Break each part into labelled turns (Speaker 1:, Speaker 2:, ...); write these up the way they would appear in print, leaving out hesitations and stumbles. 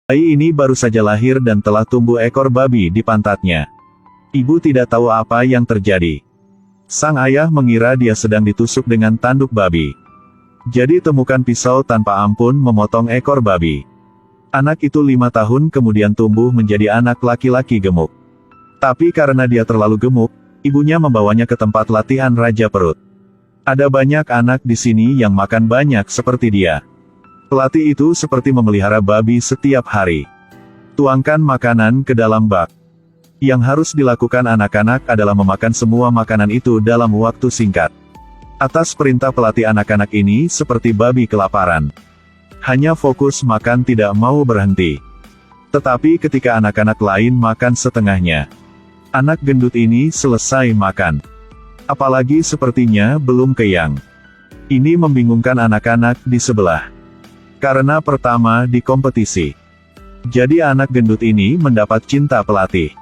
Speaker 1: Bayi ini baru saja lahir dan telah tumbuh ekor babi di pantatnya. Ibu tidak tahu apa yang terjadi. Sang ayah mengira dia sedang ditusuk dengan tanduk babi. Jadi temukan pisau tanpa ampun memotong ekor babi. Anak itu 5 tahun kemudian tumbuh menjadi anak laki-laki gemuk. Tapi karena dia terlalu gemuk, ibunya membawanya ke tempat latihan raja perut. Ada banyak anak di sini yang makan banyak seperti dia. Pelatih itu seperti memelihara babi setiap hari. Tuangkan makanan ke dalam bak. Yang harus dilakukan anak-anak adalah memakan semua makanan itu dalam waktu singkat. Atas perintah pelatih anak-anak ini seperti babi kelaparan. Hanya fokus makan tidak mau berhenti. Tetapi ketika anak-anak lain makan setengahnya, anak gendut ini selesai makan. Apalagi sepertinya belum kenyang. Ini membingungkan anak-anak di sebelah. Karena pertama di kompetisi. Jadi anak gendut ini mendapat cinta pelatih.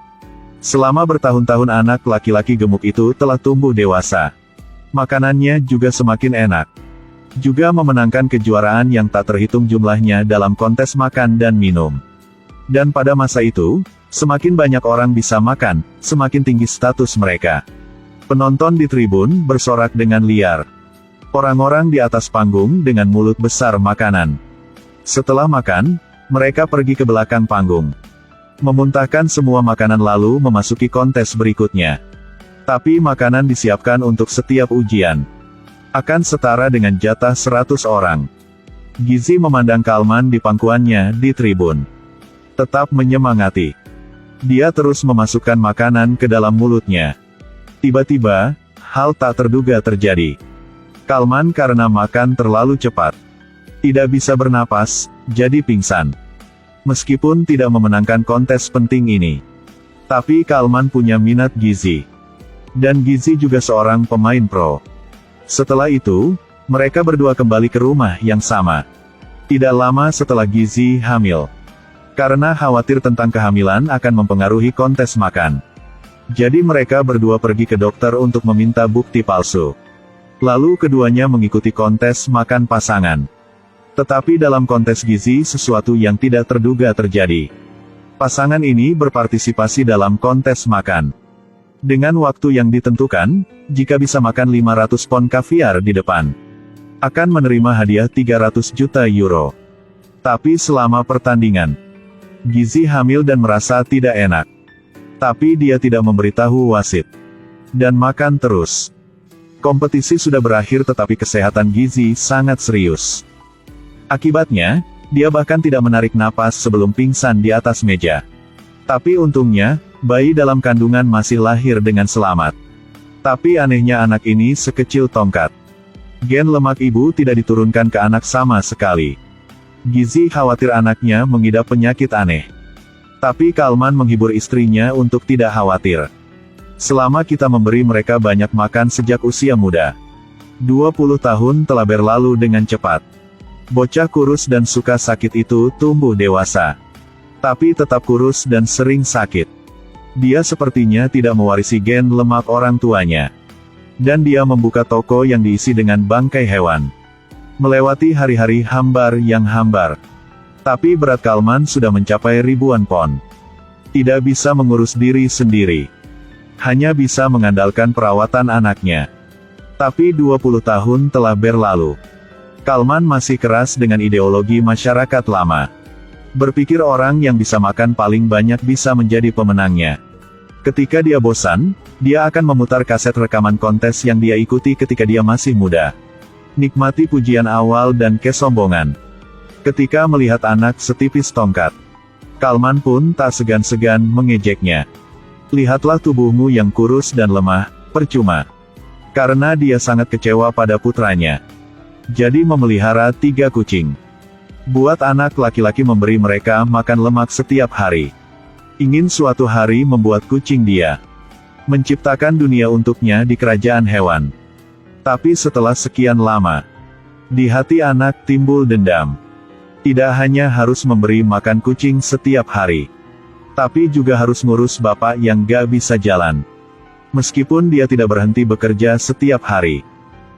Speaker 1: Selama bertahun-tahun anak laki-laki gemuk itu telah tumbuh dewasa. Makanannya juga semakin enak. Juga memenangkan kejuaraan yang tak terhitung jumlahnya dalam kontes makan dan minum. Dan pada masa itu, semakin banyak orang bisa makan, semakin tinggi status mereka. Penonton di tribun bersorak dengan liar. Orang-orang di atas panggung dengan mulut besar makanan. Setelah makan, mereka pergi ke belakang panggung. Memuntahkan semua makanan lalu memasuki kontes berikutnya. Tapi makanan disiapkan untuk setiap ujian. Akan setara dengan jatah 100 orang. Gizi memandang Kalman di pangkuannya di tribun. Tetap menyemangati. Dia terus memasukkan makanan ke dalam mulutnya. Tiba-tiba, hal tak terduga terjadi. Kalman karena makan terlalu cepat. Tidak bisa bernapas, jadi pingsan. Meskipun tidak memenangkan kontes penting ini. Tapi Kalman punya minat gizi. Dan Gizi juga seorang pemain pro. Setelah itu, mereka berdua kembali ke rumah yang sama. Tidak lama setelah Gizi hamil. Karena khawatir tentang kehamilan akan mempengaruhi kontes makan. Jadi mereka berdua pergi ke dokter untuk meminta bukti palsu. Lalu keduanya mengikuti kontes makan pasangan. Tetapi dalam kontes gizi sesuatu yang tidak terduga terjadi. Pasangan ini berpartisipasi dalam kontes makan. Dengan waktu yang ditentukan, jika bisa makan 500 pon kaviar di depan, akan menerima hadiah 300 juta euro. Tapi selama pertandingan, Gizi hamil dan merasa tidak enak. Tapi dia tidak memberitahu wasit. Dan makan terus. Kompetisi sudah berakhir tetapi kesehatan Gizi sangat serius. Akibatnya, dia bahkan tidak menarik napas sebelum pingsan di atas meja. Tapi untungnya, bayi dalam kandungan masih lahir dengan selamat. Tapi anehnya anak ini sekecil tongkat. Gen lemak ibu tidak diturunkan ke anak sama sekali. Gizi khawatir anaknya mengidap penyakit aneh. Tapi Kalman menghibur istrinya untuk tidak khawatir. Selama kita memberi mereka banyak makan sejak usia muda. 20 tahun telah berlalu dengan cepat. Bocah kurus dan suka sakit itu tumbuh dewasa. Tapi tetap kurus dan sering sakit. Dia sepertinya tidak mewarisi gen lemak orang tuanya. Dan dia membuka toko yang diisi dengan bangkai hewan. Melewati hari-hari hambar yang hambar. Tapi berat Kalman sudah mencapai ribuan pon. Tidak bisa mengurus diri sendiri. Hanya bisa mengandalkan perawatan anaknya. Tapi 20 tahun telah berlalu. Kalman masih keras dengan ideologi masyarakat lama. Berpikir orang yang bisa makan paling banyak bisa menjadi pemenangnya. Ketika dia bosan, dia akan memutar kaset rekaman kontes yang dia ikuti ketika dia masih muda. Nikmati pujian awal dan kesombongan. Ketika melihat anak setipis tongkat, Kalman pun tak segan-segan mengejeknya. Lihatlah tubuhmu yang kurus dan lemah, percuma. Karena dia sangat kecewa pada putranya. Jadi memelihara 3 kucing. Buat anak laki-laki memberi mereka makan lemak setiap hari. Ingin suatu hari membuat kucing dia. Menciptakan dunia untuknya di kerajaan hewan. Tapi setelah sekian lama, di hati anak timbul dendam. Tidak hanya harus memberi makan kucing setiap hari, tapi juga harus ngurus bapak yang gak bisa jalan. Meskipun dia tidak berhenti bekerja setiap hari.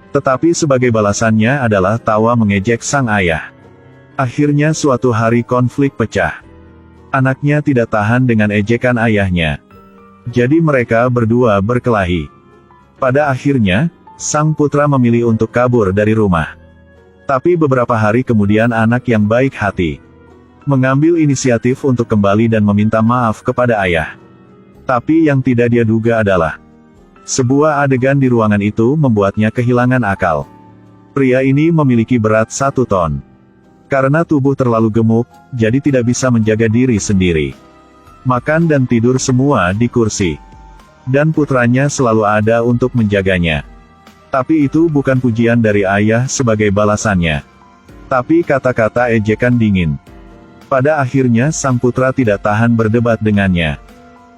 Speaker 1: Tetapi sebagai balasannya adalah tawa mengejek sang ayah. Akhirnya suatu hari konflik pecah. Anaknya tidak tahan dengan ejekan ayahnya. Jadi mereka berdua berkelahi. Pada akhirnya, sang putra memilih untuk kabur dari rumah. Tapi beberapa hari kemudian anak yang baik hati mengambil inisiatif untuk kembali dan meminta maaf kepada ayah. Tapi yang tidak dia duga adalah sebuah adegan di ruangan itu membuatnya kehilangan akal. Pria ini memiliki berat 1 ton. Karena tubuh terlalu gemuk, jadi tidak bisa menjaga diri sendiri. Makan dan tidur semua di kursi. Dan putranya selalu ada untuk menjaganya. Tapi itu bukan pujian dari ayah sebagai balasannya. Tapi kata-kata ejekan dingin. Pada akhirnya sang putra tidak tahan berdebat dengannya.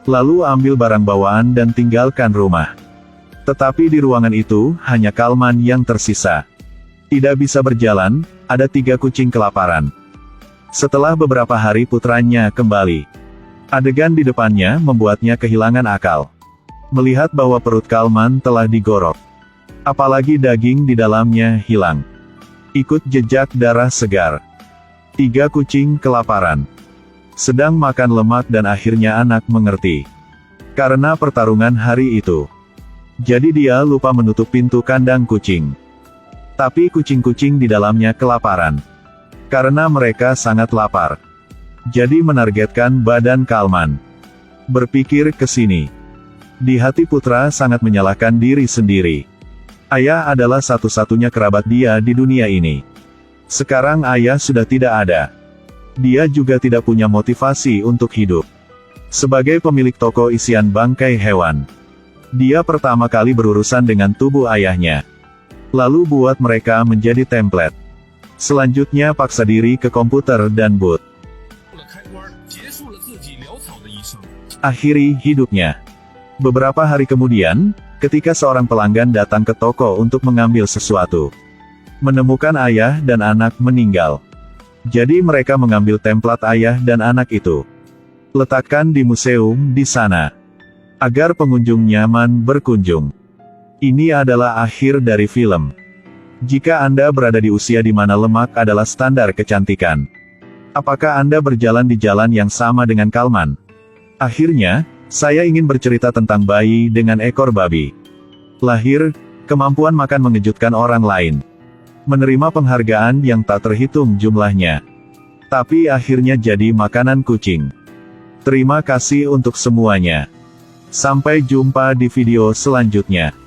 Speaker 1: Lalu ambil barang bawaan dan tinggalkan rumah. Tetapi di ruangan itu, hanya Kalman yang tersisa. Tidak bisa berjalan, ada 3 kucing kelaparan. Setelah beberapa hari putranya kembali. Adegan di depannya membuatnya kehilangan akal. Melihat bahwa perut Kalman telah digorok. Apalagi daging di dalamnya hilang. Ikut jejak darah segar. 3 kucing kelaparan. Sedang makan lemak dan akhirnya anak mengerti. Karena pertarungan hari itu. Jadi dia lupa menutup pintu kandang kucing. Tapi kucing-kucing di dalamnya kelaparan. Karena mereka sangat lapar. Jadi menargetkan badan Kalman. Berpikir ke sini. Di hati putra sangat menyalahkan diri sendiri. Ayah adalah satu-satunya kerabat dia di dunia ini. Sekarang ayah sudah tidak ada. Dia juga tidak punya motivasi untuk hidup. Sebagai pemilik toko isian bangkai hewan, dia pertama kali berurusan dengan tubuh ayahnya. Lalu buat mereka menjadi template. Selanjutnya paksa diri ke komputer dan boot. Akhiri hidupnya. Beberapa hari kemudian, ketika seorang pelanggan datang ke toko untuk mengambil sesuatu, menemukan ayah dan anak meninggal. Jadi mereka mengambil template ayah dan anak itu. Letakkan di museum di sana. Agar pengunjung nyaman berkunjung. Ini adalah akhir dari film. Jika Anda berada di usia di mana lemak adalah standar kecantikan. Apakah Anda berjalan di jalan yang sama dengan Kalman? Akhirnya, saya ingin bercerita tentang bayi dengan ekor babi. Lahir, kemampuan makan mengejutkan orang lain. Menerima penghargaan yang tak terhitung jumlahnya. Tapi akhirnya jadi makanan kucing. Terima kasih untuk semuanya. Sampai jumpa di video selanjutnya.